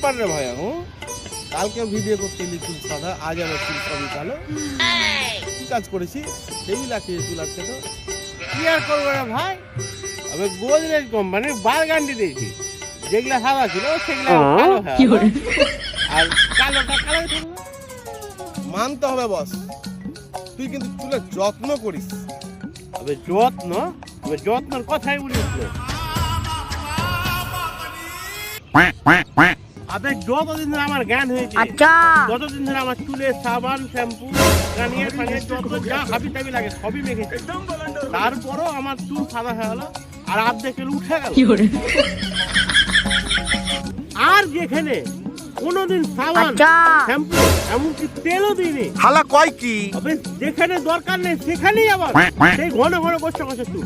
ব্যাপার রে ভাই? কালকে ভিডিও করছিলি চুল সাদা, আজ আবার চুল সবই কালো। কি কাজ করেছিস? সেইগুলা খেয়ে চুল আজকে তো কি আর করবো রে ভাই, আমি গোদরেজ কোম্পানির বারগান্ডি দিয়েছি, যেগুলা সাদা ছিল সেগুলা কালো হয়ে গেল। আর কালোটা কালো থাকলো। মানতে হবে বস, তুই কিন্তু চুলের যত্ন করিস। তবে যত্নর কথাই বলিস তো। আবে যতদিন ধরে আমার জ্ঞান হয়েছে, ততদিন ধরে আমার চুলে সাবান, শ্যাম্পু, গানিয়ার যত যা হাবি টাবি লাগে সবই মেখেছে। তারপরও আমার চুল সাদা হয়ে গেল, আর অর্ধেক উঠে গেল। আর যেখানে কোনোদিন সাবান, শ্যাম্পু, এমনকি তেলও দিইনি, হালা কয় কি? তবে যেখানে দরকার নেই সেখানেই আবার সেই ঘন ঘন কষ্ট করছে তুই।